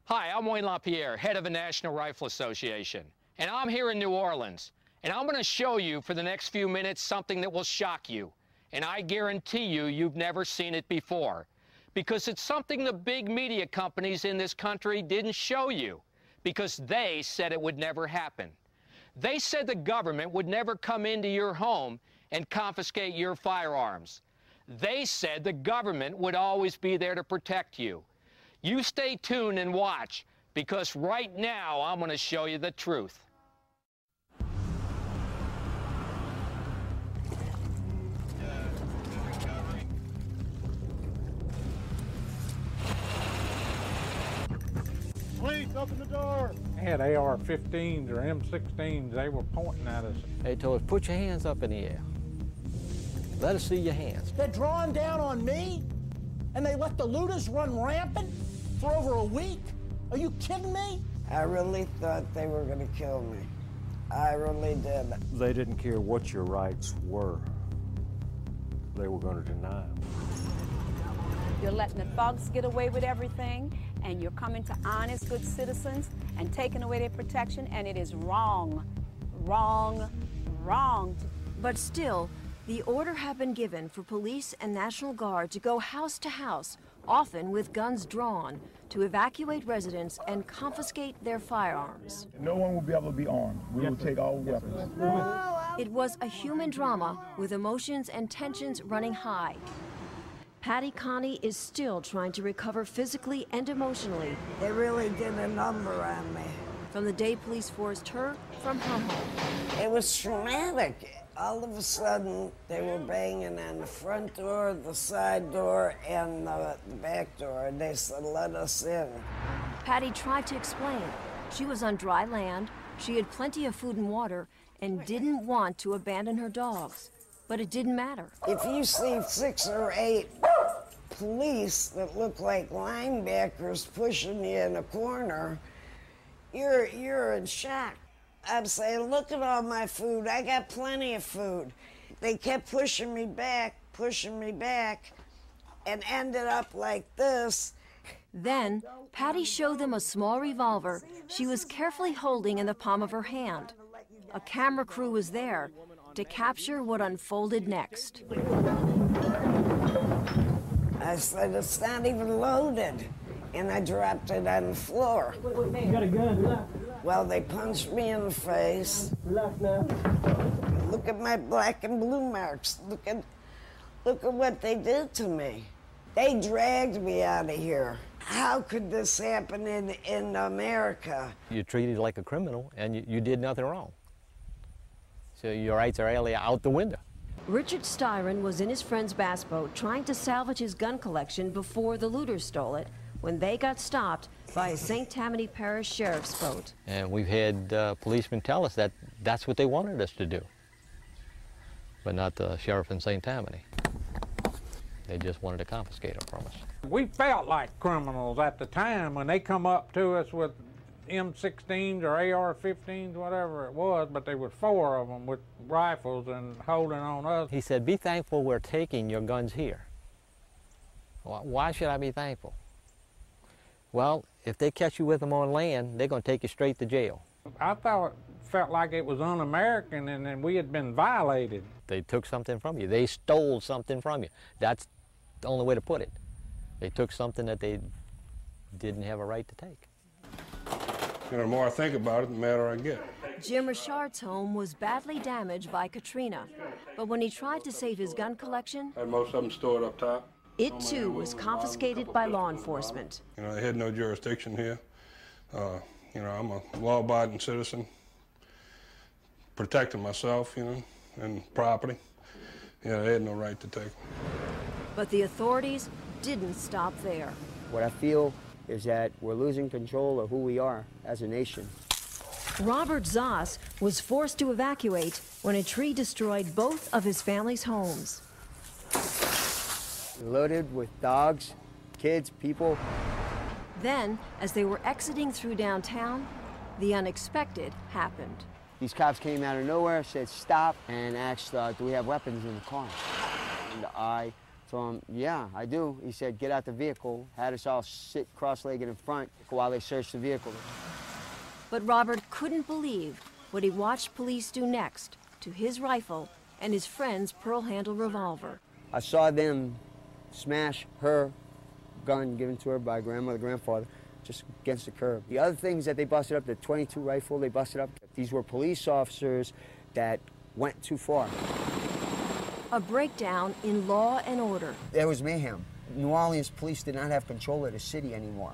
Hi, I'm Wayne LaPierre, head of the National Rifle Association, and I'm here in New Orleans, and I'm going to show you for the next few minutes something that will shock you, and I guarantee you've never seen it before, because it's something the big media companies in this country didn't show you, because they said it would never happen. They said the government would never come into your home and confiscate your firearms. They said the government would always be there to protect you. You stay tuned and watch, because right now I'm going to show you the truth. Police, open the door! They had AR-15s or M16s. They were pointing at us. They told us, put your hands up in the air. Let us see your hands. They're drawing down on me, and they let the looters run rampant for over a week? Are you kidding me? I really thought they were going to kill me. I really did. They didn't care what your rights were. They were going to deny them. You're letting the thugs get away with everything, and you're coming to honest, good citizens and taking away their protection, and it is wrong, wrong, wrong. But still, the order had been given for police and National Guard to go house to house, often with guns drawn, to evacuate residents and confiscate their firearms. No one will be able to be armed. We will take all weapons. It was a human drama with emotions and tensions running high. Patty Connie is still trying to recover physically and emotionally. They really did a number on me. From the day police forced her from her home. It was traumatic. All of a sudden, they were banging on the front door, the side door, and the back door. They said, let us in. Patty tried to explain. She was on dry land, she had plenty of food and water, and didn't want to abandon her dogs. But it didn't matter. If you see 6 or 8 police that look like linebackers pushing you in a corner, you're in shock. I'm saying, look at all my food. I got plenty of food. They kept pushing me back, and ended up like this. Then, Patty showed them a small revolver she was carefully holding in the palm of her hand. A camera crew was there to capture what unfolded next. I said, it's not even loaded. And I dropped it on the floor. You got a gun? Well, they punched me in the face. Look at my black and blue marks. Look at what they did to me. They dragged me out of here. How could this happen in America? You're treated like a criminal, and you did nothing wrong. So your rights are really out the window. Richard Styron was in his friend's bass boat trying to salvage his gun collection before the looters stole it, when they got stopped by a St. Tammany Parish Sheriff's boat. And we've had policemen tell us that that's what they wanted us to do, but not the sheriff in St. Tammany. They just wanted to confiscate them from us. We felt like criminals at the time when they come up to us with M16s or AR-15s, whatever it was, but there were 4 of them with rifles and holding on us. He said, be thankful we're taking your guns here. Why should I be thankful? Well, if they catch you with them on land, they're going to take you straight to jail. I felt like it was un-American and then we had been violated. They took something from you. They stole something from you. That's the only way to put it. They took something that they didn't have a right to take. You know, the more I think about it, the madder I get. Jim Richard's home was badly damaged by Katrina, but when he tried to save his gun collection, I had most of them stored up top. it too was confiscated by law enforcement. You know, they had no jurisdiction here. You know, I'm a law-abiding citizen, protecting myself, you know, and property. You know, they had no right to take them. But the authorities didn't stop there. What I feel is that we're losing control of who we are as a nation. Robert Zoss was forced to evacuate when a tree destroyed both of his family's homes. Loaded with dogs, kids, people. Then, as they were exiting through downtown, the unexpected happened. These cops came out of nowhere, said stop, and asked, do we have weapons in the car? And I Told him, yeah, I do. He said, get out the vehicle. Had us all sit cross-legged in front while they searched the vehicle. But Robert couldn't believe what he watched police do next to his rifle and his friend's pearl-handle revolver. I saw them smash her gun given to her by grandmother, grandfather, just against the curb. The other things that they busted up, the .22 rifle they busted up, these were police officers that went too far. A breakdown in law and order. There was mayhem. New Orleans police did not have control of the city anymore.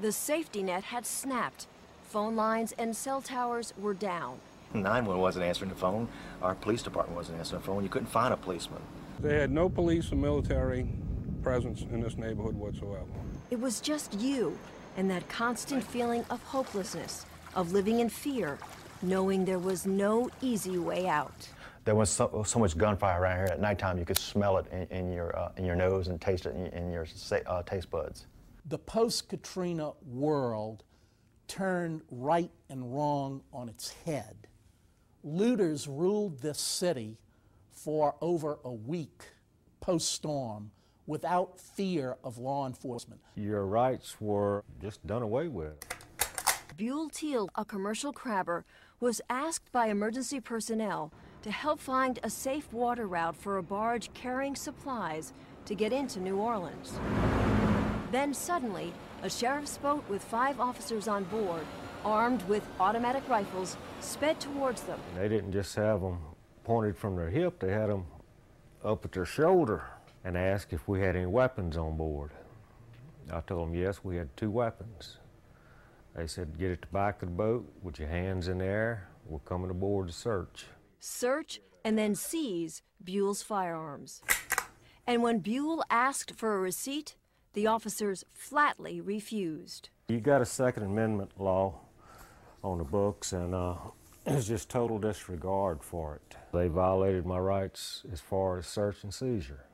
The safety net had snapped. Phone lines and cell towers were down. 911 wasn't answering the phone. Our police department wasn't answering the phone. You couldn't find a policeman. They had no police or military presence in this neighborhood whatsoever. It was just you and that constant feeling of hopelessness, of living in fear, knowing there was no easy way out. There was so much gunfire around here. At nighttime, you could smell it in your nose and taste it in your taste buds. The post-Katrina world turned right and wrong on its head. Looters ruled this city for over a week post-storm without fear of law enforcement. Your rights were just done away with. Buell Teal, a commercial crabber, was asked by emergency personnel to help find a safe water route for a barge carrying supplies to get into New Orleans. Then suddenly, a sheriff's boat with 5 officers on board, armed with automatic rifles, sped towards them. They didn't just have them pointed from their hip, they had them up at their shoulder and asked if we had any weapons on board. I told them yes, we had 2 weapons. They said, get at the back of the boat with your hands in the air. We're coming aboard to search. Search and then seize Buell's firearms. And when Buell asked for a receipt, the officers flatly refused. You got a Second Amendment law on the books, and it was just total disregard for it. They violated my rights as far as search and seizure.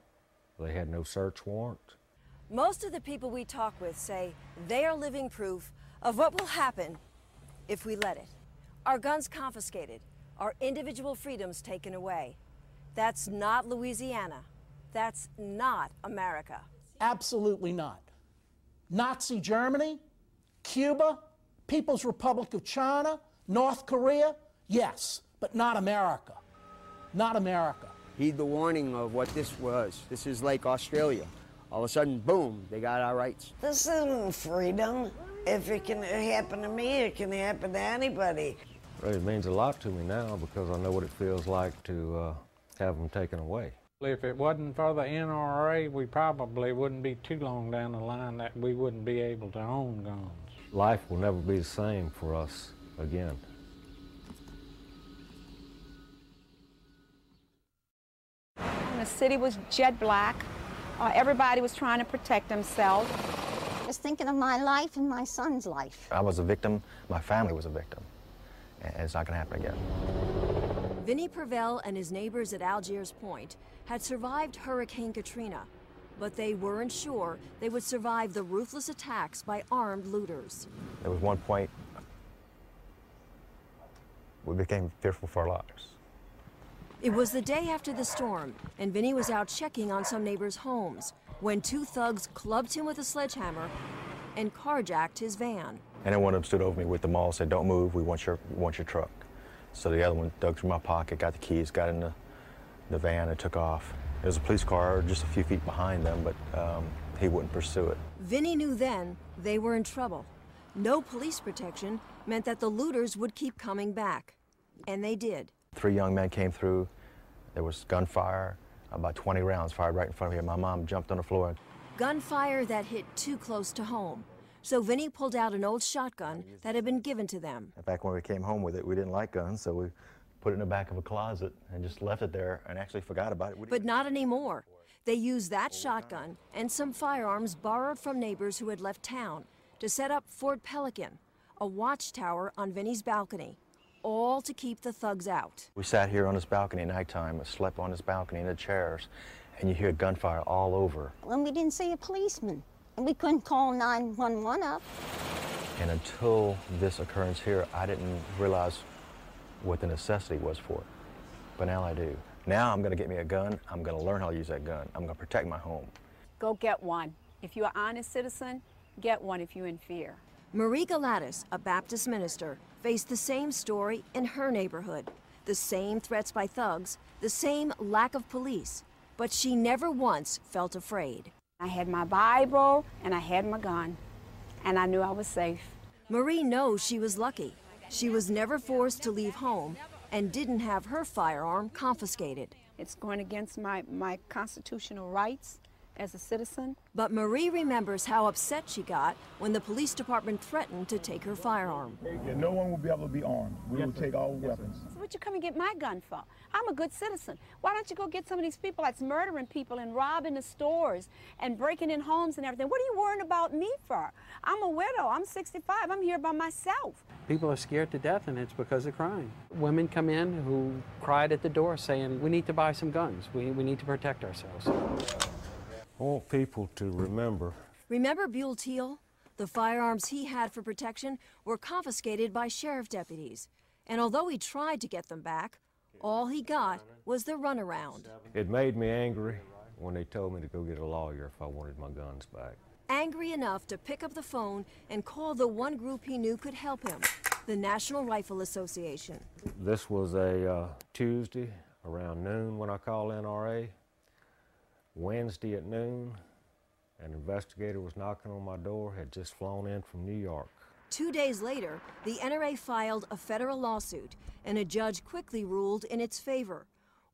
They had no search warrant. Most of the people we talk with say they are living proof of what will happen if we let it. Our guns confiscated, our individual freedoms taken away. That's not Louisiana. That's not America. Absolutely not. Nazi Germany, Cuba, People's Republic of China, North Korea, yes, but not America. Not America. Heed the warning of what this was. This is like Australia. All of a sudden, boom, they got our rights. This isn't freedom. If it can happen to me, it can happen to anybody. It means a lot to me now because I know what it feels like to have them taken away. If it wasn't for the NRA, we probably wouldn't be too long down the line that we wouldn't be able to own guns. Life will never be the same for us again. The city was jet black. Everybody was trying to protect themselves. I was thinking of my life and my son's life. I was a victim. My family was a victim. And it's not going to happen again. Vinnie Purvell and his neighbors at Algiers Point had survived Hurricane Katrina, but they weren't sure they would survive the ruthless attacks by armed looters. There was one point we became fearful for our lives. It was the day after the storm, and Vinnie was out checking on some neighbors' homes when 2 thugs clubbed him with a sledgehammer and carjacked his van. And then one of them stood over me with the maul and said, "Don't move, we want your truck." So the other one dug through my pocket, got the keys, got in the van, and took off. There was a police car just a few feet behind them, but he wouldn't pursue it. Vinnie knew then they were in trouble. No police protection meant that the looters would keep coming back. And they did. 3 young men came through. There was gunfire, about 20 rounds fired right in front of me. My mom jumped on the floor. Gunfire that hit too close to home. So Vinnie pulled out an old shotgun that had been given to them. In fact, when we came home with it, we didn't like guns, so we put it in the back of a closet and just left it there and actually forgot about it. But not anymore. They used that shotgun and some firearms borrowed from neighbors who had left town to set up Fort Pelican, a watchtower on Vinnie's balcony, all to keep the thugs out. We sat here on this balcony at nighttime, slept on this balcony in the chairs, and you hear gunfire all over. When we didn't see a policeman, and we couldn't call 911 up. And until this occurrence here, I didn't realize what the necessity was for it. But now I do. Now I'm going to get me a gun. I'm going to learn how to use that gun. I'm going to protect my home. Go get one. If you're an honest citizen, get one if you're in fear. Marie Galatis, a Baptist minister, faced the same story in her neighborhood. The same threats by thugs, the same lack of police. But she never once felt afraid. I had my Bible and I had my gun, and I knew I was safe. Marie knows she was lucky. She was never forced to leave home and didn't have her firearm confiscated. It's going against my constitutional rights as a citizen. But Marie remembers how upset she got when the police department threatened to take her firearm. Yeah, no one will be able to be armed. We will take all weapons. So what you come and get my gun for? I'm a good citizen. Why don't you go get some of these people that's murdering people and robbing the stores and breaking in homes and everything? What are you worrying about me for? I'm a widow. I'm 65. I'm here by myself. People are scared to death, and it's because of crime. Women come in who cried at the door saying, we need to buy some guns. We need to protect ourselves. I want people to remember. Remember Buell Teal? The firearms he had for protection were confiscated by sheriff deputies. And although he tried to get them back, all he got was the runaround. It made me angry when they told me to go get a lawyer if I wanted my guns back. Angry enough to pick up the phone and call the one group he knew could help him, the National Rifle Association. This was a Tuesday around noon when I called NRA. Wednesday at noon, an investigator was knocking on my door, had just flown in from New York. 2 days later, the NRA filed a federal lawsuit, and a judge quickly ruled in its favor,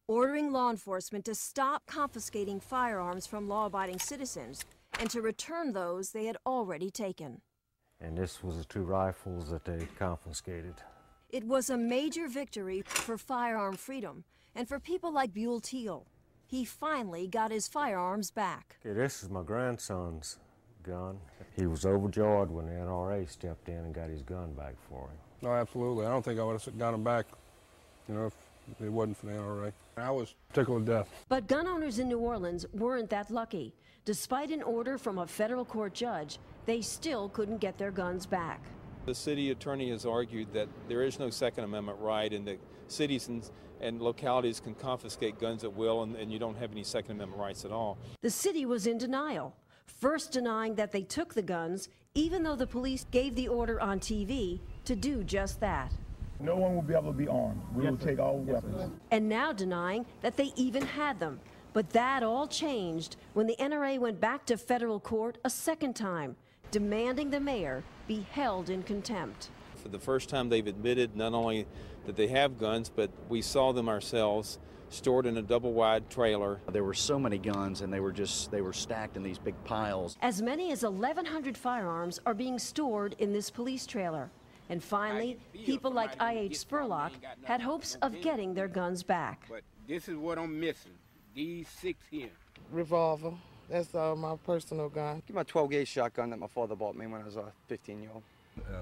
ordering law enforcement to stop confiscating firearms from law-abiding citizens and to return those they had already taken. And this was the 2 rifles that they confiscated. It was a major victory for firearm freedom and for people like Buell Teal. He finally got his firearms back. Okay, this is my grandson's gun. He was overjoyed when the NRA stepped in and got his gun back for him. No, absolutely. I don't think I would have got him back, if it wasn't for the NRA. I was tickled to death. But gun owners in New Orleans weren't that lucky. Despite an order from a federal court judge, they still couldn't get their guns back. The city attorney has argued that there is no Second Amendment right and that cities and localities can confiscate guns at will and you don't have any Second Amendment rights at all. The city was in denial, first denying that they took the guns, even though the police gave the order on TV to do just that. No one will be able to be armed. We will take all weapons. And now denying that they even had them. But that all changed when the NRA went back to federal court a second time, demanding the mayor be held in contempt. For the first time, they've admitted not only that they have guns, but we saw them ourselves stored in a double-wide trailer. There were so many guns, and they were stacked in these big piles. As many as 1,100 firearms are being stored in this police trailer. And finally, people like I.H. Spurlock had hopes of getting their guns back. But this is what I'm missing, these 6 here. Revolver. That's my personal gun. My 12-gauge shotgun that my father bought me when I was a 15-year-old.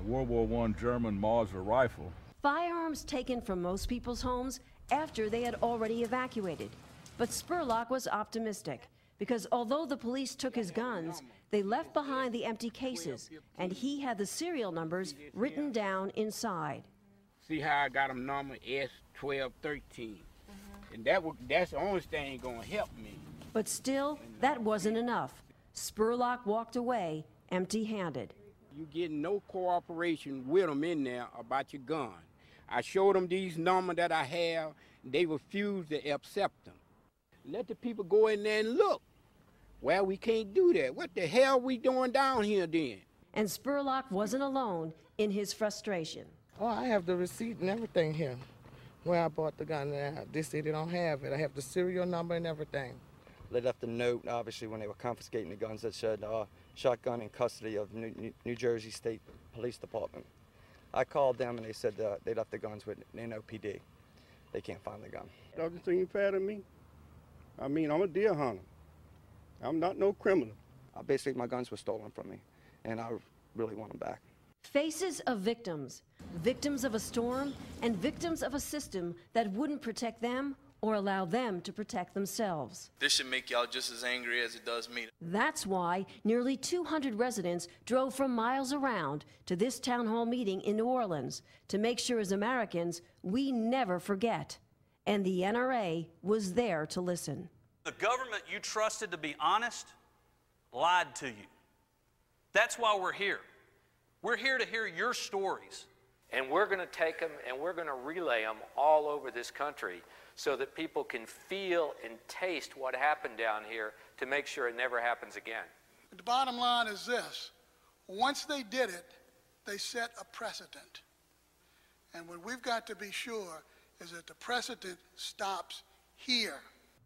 World War I German Mauser rifle. Firearms taken from most people's homes after they had already evacuated. But Spurlock was optimistic because although the police took his guns, they left behind the empty cases, and he had the serial numbers written down inside. See how I got them number S1213. And that's the only thing going to help me. But still, that wasn't enough. Spurlock walked away empty-handed. You get no cooperation with them in there about your gun. I showed them these numbers that I have, and they refused to accept them. Let the people go in there and look. Well, we can't do that. What the hell are we doing down here then? And Spurlock wasn't alone in his frustration. Oh, I have the receipt and everything here where I bought the gun. They say they don't have it. I have the serial number and everything. They left a note, obviously, when they were confiscating the guns that said, shotgun in custody of New Jersey State Police Department. I called them and they said they left the guns with NOPD. They can't find the gun. Doesn't seem fair to me. I mean, I'm a deer hunter. I'm not no criminal. Basically, my guns were stolen from me, and I really want them back. Faces of victims, victims of a storm, and victims of a system that wouldn't protect them or allow them to protect themselves. This should make y'all just as angry as it does me. That's why nearly 200 residents drove from miles around to this town hall meeting in New Orleans to make sure as Americans we never forget And the NRA was there to listen. The government you trusted to be honest lied to you. That's why we're here. We're here to hear your stories. And we're going to take them and we're going to relay them all over this country so that people can feel and taste what happened down here to make sure it never happens again. The bottom line is this. Once they did it, they set a precedent. And what we've got to be sure is that the precedent stops here.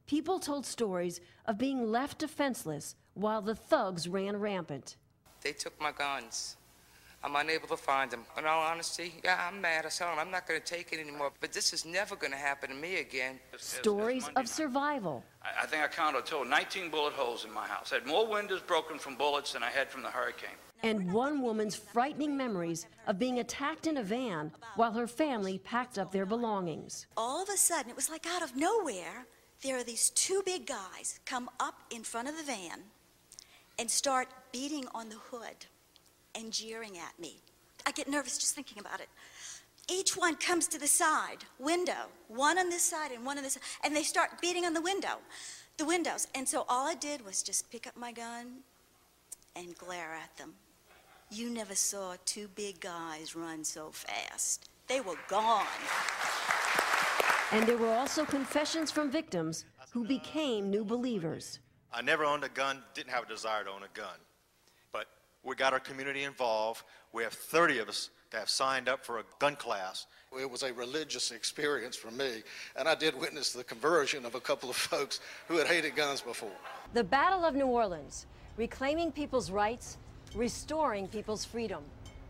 People told stories of being left defenseless while the thugs ran rampant. They took my guns. I'm unable to find them. In all honesty, yeah, I'm mad. I tell them I'm not going to take it anymore. But this is never going to happen to me again. Stories of survival. I think I counted a total 19 bullet holes in my house. I had more windows broken from bullets than I had from the hurricane. And one woman's frightening memories of being attacked in a van while her family packed up their belongings. All of a sudden, it was like out of nowhere, there are these two big guys come up in front of the van and start beating on the hood and jeering at me. I get nervous just thinking about it. Each one comes to the side window, one on this side and one on this side, and they start beating on the windows. And so all I did was just pick up my gun and glare at them. You never saw two big guys run so fast. They were gone. And there were also confessions from victims who became new believers. I never owned a gun, didn't have a desire to own a gun. But we got our community involved. We have 30 of us that have signed up for a gun class. It was a religious experience for me, and I did witness the conversion of a couple of folks who had hated guns before. The Battle of New Orleans, reclaiming people's rights, restoring people's freedom,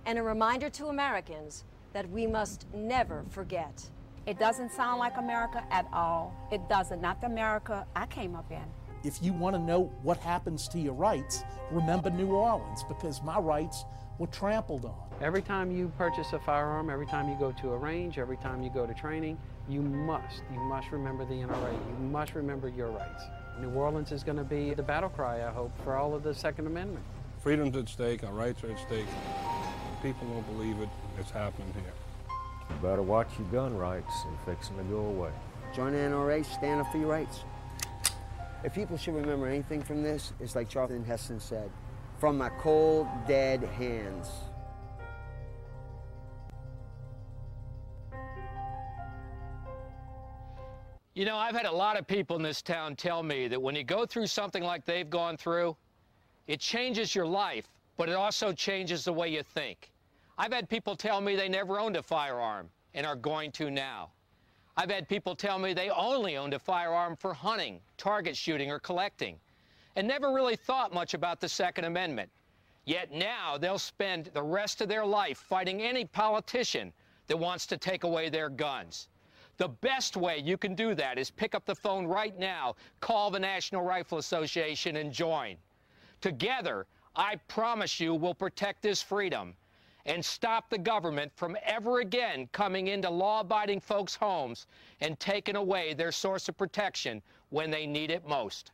and a reminder to Americans that we must never forget. It doesn't sound like America at all. It doesn't, not the America I came up in. If you want to know what happens to your rights, remember New Orleans, because my rights were trampled on. Every time you purchase a firearm, every time you go to a range, every time you go to training, you must remember the NRA. You must remember your rights. New Orleans is going to be the battle cry, I hope, for all of the Second Amendment. Freedom's at stake, our rights are at stake. People don't believe it, it's happening here. You better watch your gun rights and fix them to go away. Join the NRA, stand up for your rights. If people should remember anything from this, it's like Charlton Heston said, from my cold, dead hands. You know, I've had a lot of people in this town tell me that when you go through something like they've gone through, it changes your life, but it also changes the way you think. I've had people tell me they never owned a firearm and are going to now. I've had people tell me they only owned a firearm for hunting, target shooting, or collecting, and never really thought much about the Second Amendment. Yet now they'll spend the rest of their life fighting any politician that wants to take away their guns. The best way you can do that is pick up the phone right now, call the National Rifle Association, and join. Together, I promise you we'll protect this freedom and stop the government from ever again coming into law-abiding folks' homes and taking away their source of protection when they need it most.